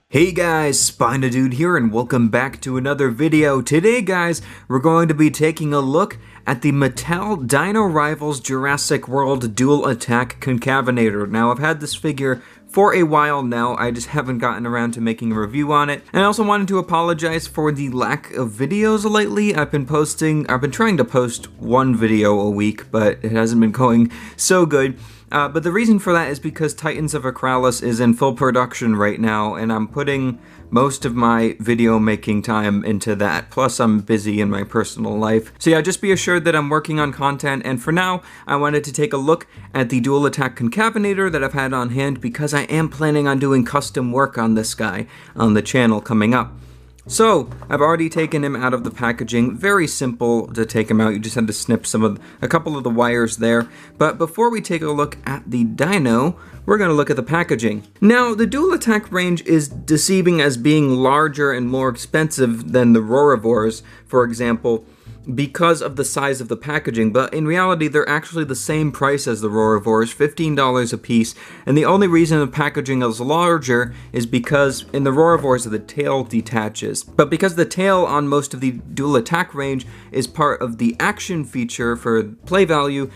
Hey guys, SpinoDude here and welcome back to another video. Today guys, we're going to be taking a look at the Mattel Dino Rivals Jurassic World Dual Attack Concavenator. Now I've had this figure for a while now, I just haven't gotten around to making a review on it. And I also wanted to apologize for the lack of videos lately. I've been trying to post one video a week, but it hasn't been going so good. But the reason for that is because Titans of Acralis is in full production right now, and I'm putting most of my video making time into that. Plus, I'm busy in my personal life. So yeah, just be assured that I'm working on content, and for now, I wanted to take a look at the Dual Attack Concavenator that I've had on hand because I am planning on doing custom work on this guy on the channel coming up. So, I've already taken him out of the packaging. Very simple to take him out. You just had to snip a couple of the wires there. But before we take a look at the dino, we're going to look at the packaging. Now, the dual attack range is deceiving as being larger and more expensive than the Roarivores, for example, because of the size of the packaging, but in reality they're actually the same price as the Roarivores, $15 a piece, and the only reason the packaging is larger is because in the Roarivores the tail detaches. But because the tail on most of the dual attack range is part of the action feature for play value,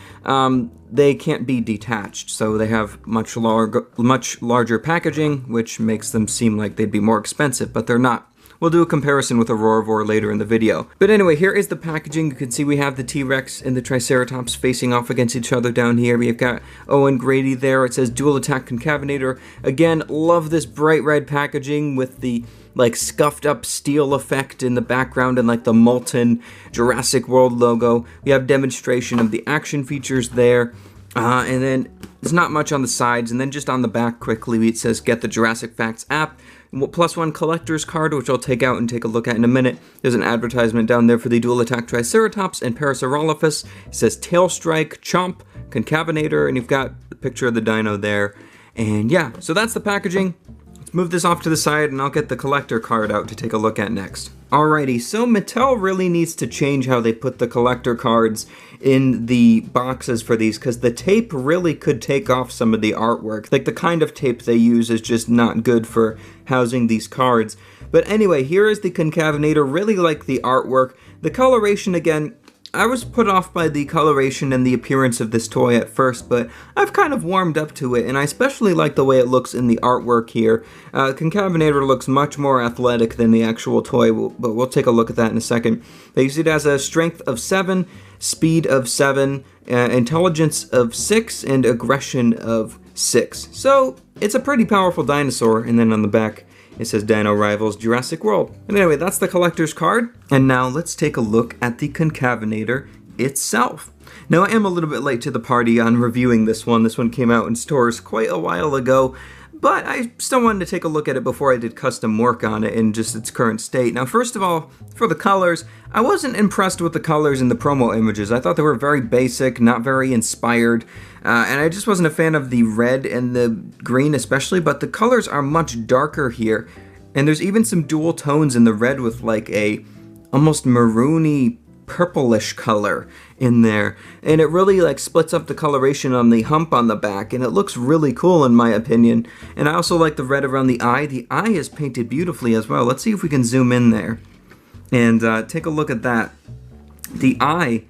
they can't be detached, so they have much larger packaging, which makes them seem like they'd be more expensive, but they're not. We'll do a comparison with a Roarivore later in the video. But anyway, here is the packaging. You can see we have the T-Rex and the Triceratops facing off against each other down here. We've got Owen Grady there. It says Dual Attack Concavenator. Again, love this bright red packaging with the like scuffed up steel effect in the background and like the molten Jurassic World logo. We have demonstration of the action features there. And then there's not much on the sides, and then just on the back quickly it says get the Jurassic Facts app. +1 collector's card, which I'll take out and take a look at in a minute. There's an advertisement down there for the Dual Attack Triceratops and Parasaurolophus. It says Tail Strike, Chomp, Concavenator, and you've got the picture of the dino there. And yeah, so that's the packaging. Let's move this off to the side and I'll get the collector card out to take a look at next. Alrighty, so Mattel really needs to change how they put the collector cards in the boxes for these, because the tape really could take off some of the artwork. Like, the kind of tape they use is just not good for housing these cards. But anyway, here is the Concavenator. Really like the artwork. The coloration, again, I was put off by the coloration and the appearance of this toy at first, but I've kind of warmed up to it, and I especially like the way it looks in the artwork here. Concavenator looks much more athletic than the actual toy, but we'll take a look at that in a second. They use it as a strength of 7, speed of 7, intelligence of 6, and aggression of 6. So, it's a pretty powerful dinosaur, and then on the back, it says Dino Rivals Jurassic World. And anyway, that's the collector's card. And now let's take a look at the Concavenator itself. Now, I am a little bit late to the party on reviewing this one. This one came out in stores quite a while ago, but I still wanted to take a look at it before I did custom work on it in just its current state. Now, first of all, for the colors, I wasn't impressed with the colors in the promo images. I thought they were very basic, not very inspired, and I just wasn't a fan of the red and the green especially, but the colors are much darker here, and there's even some dual tones in the red with like a almost maroony purplish color in there, and it really like splits up the coloration on the hump on the back, and it looks really cool in my opinion. And I also like the red around the eye. The eye is painted beautifully as well. Let's see if we can zoom in there and take a look at that. The eye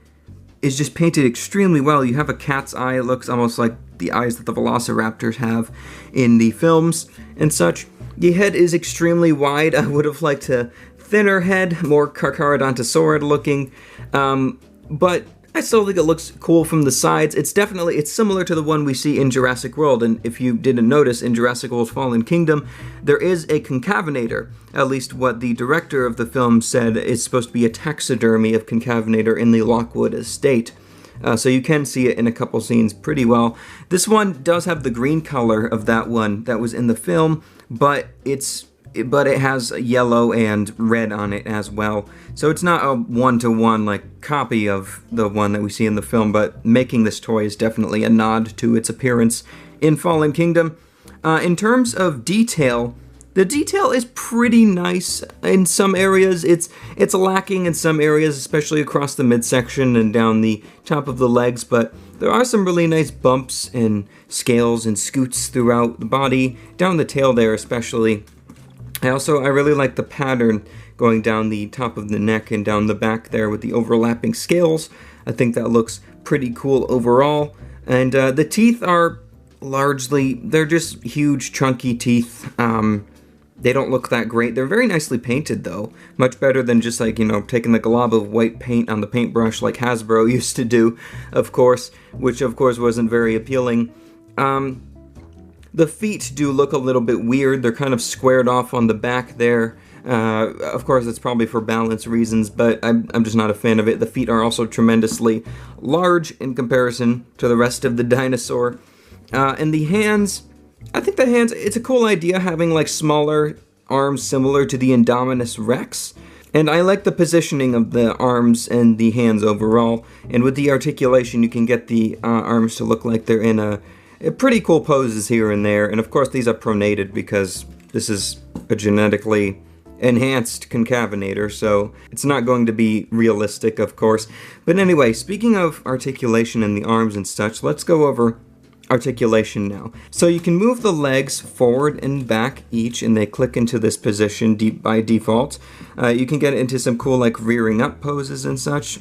is just painted extremely well. You have a cat's eye. It looks almost like the eyes that the velociraptors have in the films and such. The head is extremely wide. I would have liked a thinner head, more Carcharodontosaurid looking, but I still think it looks cool from the sides. It's similar to the one we see in Jurassic World, and if you didn't notice, in Jurassic World's Fallen Kingdom, there is a Concavenator. At least what the director of the film said is supposed to be a taxidermy of Concavenator in the Lockwood estate. So you can see it in a couple scenes pretty well. This one does have the green color of that one that was in the film, but it has yellow and red on it as well. So it's not a one-to-one like copy of the one that we see in the film, but making this toy is definitely a nod to its appearance in Fallen Kingdom. In terms of detail, the detail is pretty nice in some areas. It's lacking in some areas, especially across the midsection and down the top of the legs, but there are some really nice bumps and scales and scoots throughout the body, down the tail there especially. I really like the pattern going down the top of the neck and down the back there with the overlapping scales. I think that looks pretty cool overall. And the teeth are they're just huge, chunky teeth. They don't look that great. They're very nicely painted, though. Much better than just, like, you know, taking the glob of white paint on the paintbrush like Hasbro used to do, of course, which, of course, wasn't very appealing. The feet do look a little bit weird. They're kind of squared off on the back there. Of course, it's probably for balance reasons, but I'm just not a fan of it. The feet are also tremendously large in comparison to the rest of the dinosaur. And the hands, I think the hands, it's a cool idea having like smaller arms similar to the Indominus Rex. And I like the positioning of the arms and the hands overall. And with the articulation, you can get the arms to look like they're in a pretty cool poses here and there. And of course, these are pronated because this is a genetically enhanced Concavenator, so it's not going to be realistic, of course. But anyway, speaking of articulation in the arms and such, let's go over articulation now. So you can move the legs forward and back each, and they click into this position by default. You can get into some cool like rearing up poses and such.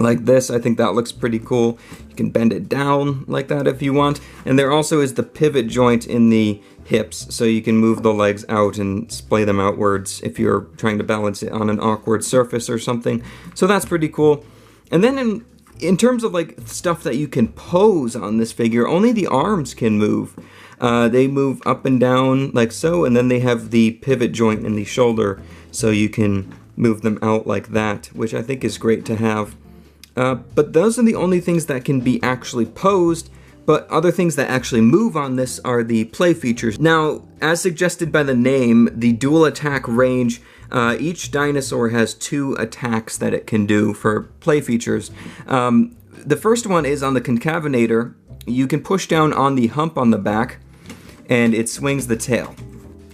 Like this, I think that looks pretty cool. You can bend it down like that if you want. And there also is the pivot joint in the hips, so you can move the legs out and splay them outwards if you're trying to balance it on an awkward surface or something. So that's pretty cool. And then in terms of like stuff that you can pose on this figure, only the arms can move. They move up and down like so, and then they have the pivot joint in the shoulder, so you can move them out like that, which I think is great to have. But those are the only things that can be actually posed, but other things that actually move on this are the play features. Now, as suggested by the name, the dual attack range, each dinosaur has 2 attacks that it can do for play features. The first one is on the Concavenator. You can push down on the hump on the back, and it swings the tail.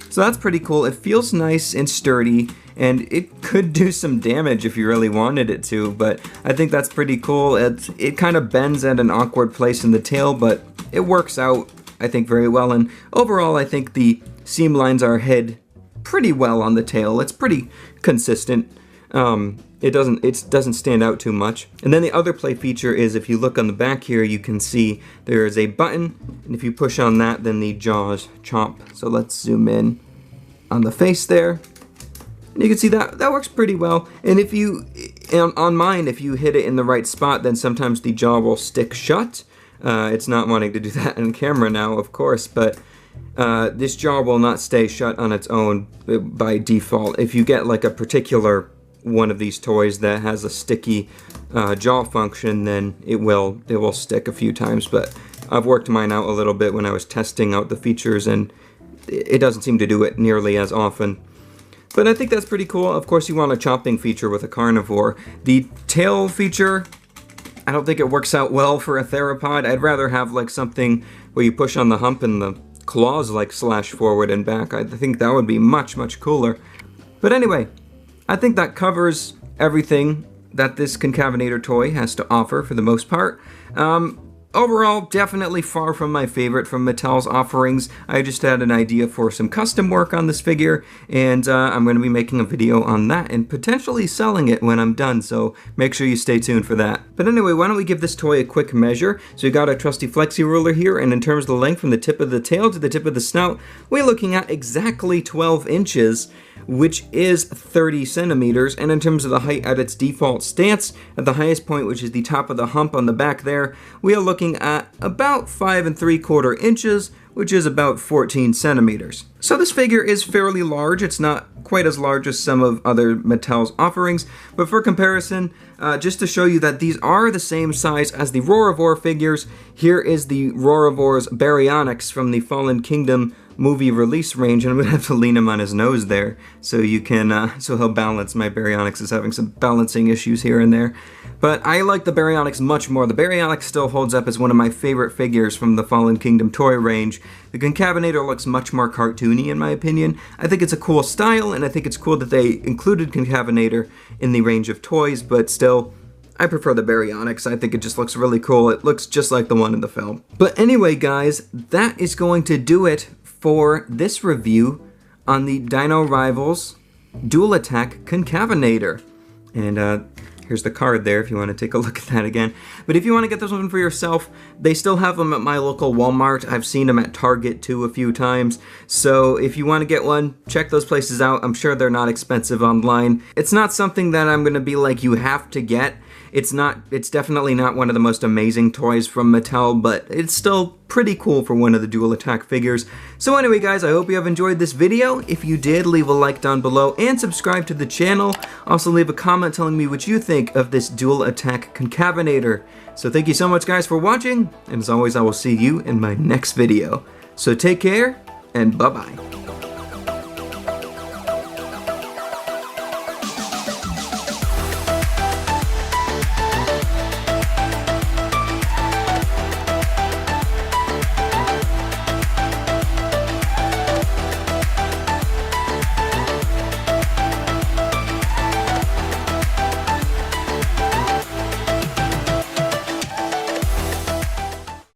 So that's pretty cool. It feels nice and sturdy, and it could do some damage if you really wanted it to, but I think that's pretty cool. It kind of bends at an awkward place in the tail, but it works out, I think, very well. And overall, I think the seam lines are hid pretty well on the tail. It's pretty consistent. It doesn't stand out too much. And then the other play feature is, if you look on the back here, you can see there is a button, and if you push on that, then the jaws chomp. So let's zoom in on the face there. And you can see that works pretty well. And if you, on mine, if you hit it in the right spot, then sometimes the jaw will stick shut. It's not wanting to do that on camera now, of course, but this jaw will not stay shut on its own by default. If you get like a particular one of these toys that has a sticky jaw function, then it will stick a few times. But I've worked mine out a little bit when I was testing out the features, and it doesn't seem to do it nearly as often. But I think that's pretty cool. Of course, you want a chomping feature with a carnivore. The tail feature, I don't think it works out well for a theropod. I'd rather have like something where you push on the hump and the claws like slash forward and back. I think that would be much, much cooler. But anyway, I think that covers everything that this Concavenator toy has to offer for the most part. Overall, definitely far from my favorite from Mattel's offerings. I just had an idea for some custom work on this figure, and I'm going to be making a video on that and potentially selling it when I'm done, so make sure you stay tuned for that. But anyway, why don't we give this toy a quick measure? So we got our trusty flexi ruler here, and in terms of the length from the tip of the tail to the tip of the snout, we're looking at exactly 12 inches, which is 30 centimeters, and in terms of the height at its default stance, at the highest point, which is the top of the hump on the back there, we are looking at about 5 3/4 inches, which is about 14 centimeters. So this figure is fairly large. It's not quite as large as some of other Mattel's offerings, but for comparison, just to show you that these are the same size as the Roarivore figures, here is the Roarivore's Baryonyx from the Fallen Kingdom movie release range, and I'm gonna have to lean him on his nose there so you can so he'll balance. My Baryonyx is having some balancing issues here and there, but I like the Baryonyx much more. The Baryonyx still holds up as one of my favorite figures from the Fallen Kingdom toy range. The Concavenator looks much more cartoony in my opinion. I think it's a cool style, and I think it's cool that they included Concavenator in the range of toys, but still, I prefer the Baryonyx. I think it just looks really cool. It looks just like the one in the film. But anyway, guys, that is going to do it for this review on the Dino Rivals Dual Attack Concavenator. And here's the card there if you want to take a look at that again. But if you want to get this one for yourself, they still have them at my local Walmart. I've seen them at Target too a few times. So if you want to get one, check those places out. I'm sure they're not expensive online. It's not something that I'm going to be like, you have to get. It's definitely not one of the most amazing toys from Mattel, but it's still pretty cool for one of the Dual Attack figures. So anyway guys, I hope you have enjoyed this video. If you did, leave a like down below and subscribe to the channel. Also leave a comment telling me what you think of this Dual Attack Concavenator. So thank you so much guys for watching, and as always I will see you in my next video. So take care, and bye-bye.